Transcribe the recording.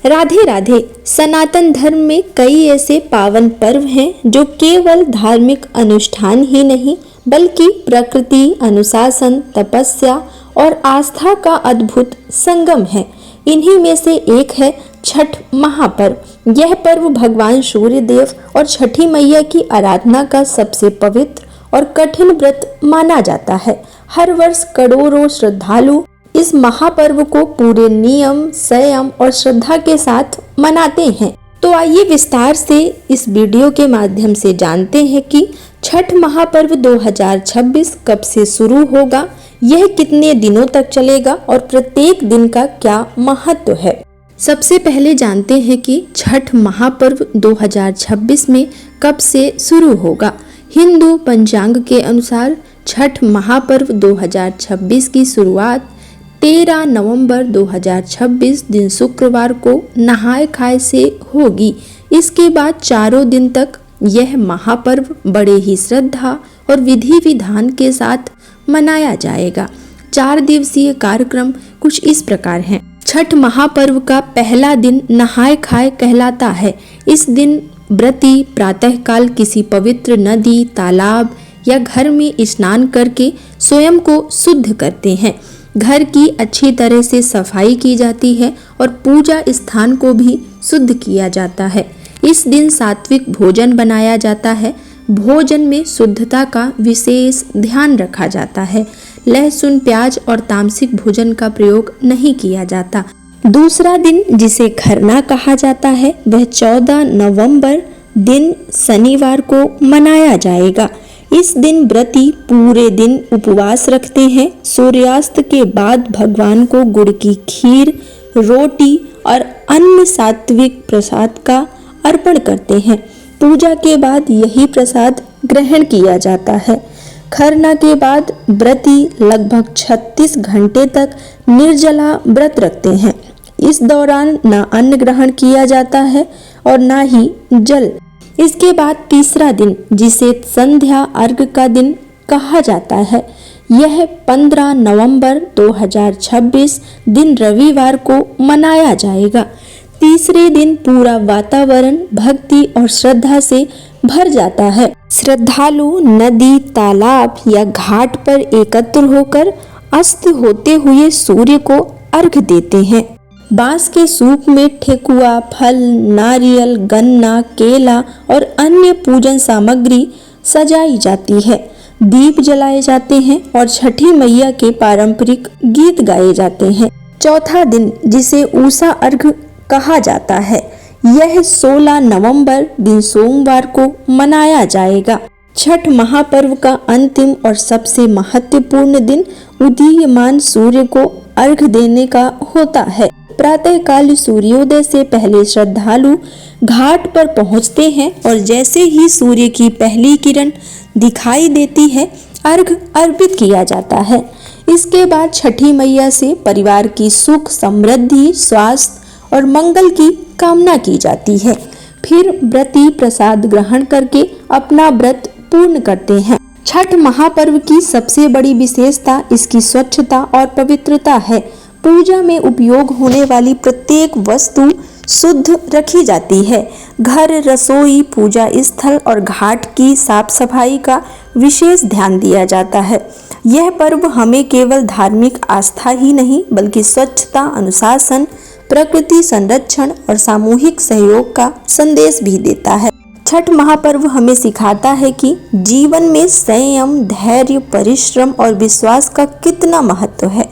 राधे राधे। सनातन धर्म में कई ऐसे पावन पर्व हैं जो केवल धार्मिक अनुष्ठान ही नहीं बल्कि प्रकृति, अनुशासन, तपस्या और आस्था का अद्भुत संगम है। इन्हीं में से एक है छठ महापर्व। यह पर्व भगवान सूर्य देव और छठी मैया की आराधना का सबसे पवित्र और कठिन व्रत माना जाता है। हर वर्ष करोड़ों श्रद्धालु इस महापर्व को पूरे नियम, संयम और श्रद्धा के साथ मनाते हैं। तो आइए विस्तार से इस वीडियो के माध्यम से जानते हैं कि छठ महापर्व 2026 कब से शुरू होगा, यह कितने दिनों तक चलेगा और प्रत्येक दिन का क्या महत्व है। सबसे पहले जानते हैं कि छठ महापर्व 2026 में कब से शुरू होगा। हिंदू पंचांग के अनुसार छठ महापर्व 2026 की शुरुआत 13 नवंबर 2026 दिन शुक्रवार को नहाय खाए से होगी। इसके बाद चारों दिन तक यह महापर्व बड़े ही श्रद्धा और विधि विधान के साथ मनाया जाएगा। 4 दिवसीय कार्यक्रम कुछ इस प्रकार हैं। छठ महापर्व का पहला दिन नहाय खाए कहलाता है। इस दिन व्रती प्रातःकाल किसी पवित्र नदी, तालाब या घर में स्नान करके स्वयं को शुद्ध करते हैं। घर की अच्छी तरह से सफाई की जाती है और पूजा स्थान को भी शुद्ध किया जाता है। इस दिन सात्विक भोजन बनाया जाता है। भोजन में शुद्धता का विशेष ध्यान रखा जाता है। लहसुन, प्याज और तामसिक भोजन का प्रयोग नहीं किया जाता। दूसरा दिन जिसे खरना कहा जाता है वह 14 नवंबर दिन शनिवार को मनाया जाएगा। इस दिन व्रती पूरे दिन उपवास रखते हैं। सूर्यास्त के बाद भगवान को गुड़ की खीर, रोटी और अन्य सात्विक प्रसाद का अर्पण करते हैं। पूजा के बाद यही प्रसाद ग्रहण किया जाता है। खरना के बाद व्रती लगभग 36 घंटे तक निर्जला व्रत रखते हैं। इस दौरान न अन्न ग्रहण किया जाता है और न ही जल। इसके बाद तीसरा दिन जिसे संध्या अर्घ का दिन कहा जाता है, यह 15 नवंबर 2026 दिन रविवार को मनाया जाएगा। तीसरे दिन पूरा वातावरण भक्ति और श्रद्धा से भर जाता है। श्रद्धालु नदी, तालाब या घाट पर एकत्र होकर अस्त होते हुए सूर्य को अर्घ देते हैं। बांस के सूप में ठेकुआ, फल, नारियल, गन्ना, केला और अन्य पूजन सामग्री सजाई जाती है। दीप जलाए जाते हैं और छठी मैया के पारंपरिक गीत गाए जाते हैं। चौथा दिन जिसे उषा अर्घ कहा जाता है, यह 16 नवंबर दिन सोमवार को मनाया जाएगा। छठ महापर्व का अंतिम और सबसे महत्वपूर्ण दिन उदीयमान सूर्य को अर्घ देने का होता है। प्रातःकाल सूर्योदय से पहले श्रद्धालु घाट पर पहुंचते हैं और जैसे ही सूर्य की पहली किरण दिखाई देती है, अर्घ अर्पित किया जाता है। इसके बाद छठी मैया से परिवार की सुख, समृद्धि, स्वास्थ्य और मंगल की कामना की जाती है। फिर व्रती प्रसाद ग्रहण करके अपना व्रत पूर्ण करते हैं। छठ महापर्व की सबसे बड़ी विशेषता इसकी स्वच्छता और पवित्रता है। पूजा में उपयोग होने वाली प्रत्येक वस्तु शुद्ध रखी जाती है। घर, रसोई, पूजा स्थल और घाट की साफ सफाई का विशेष ध्यान दिया जाता है। यह पर्व हमें केवल धार्मिक आस्था ही नहीं बल्कि स्वच्छता, अनुशासन, प्रकृति संरक्षण और सामूहिक सहयोग का संदेश भी देता है। छठ महापर्व हमें सिखाता है कि जीवन में संयम, धैर्य, परिश्रम और विश्वास का कितना महत्व है।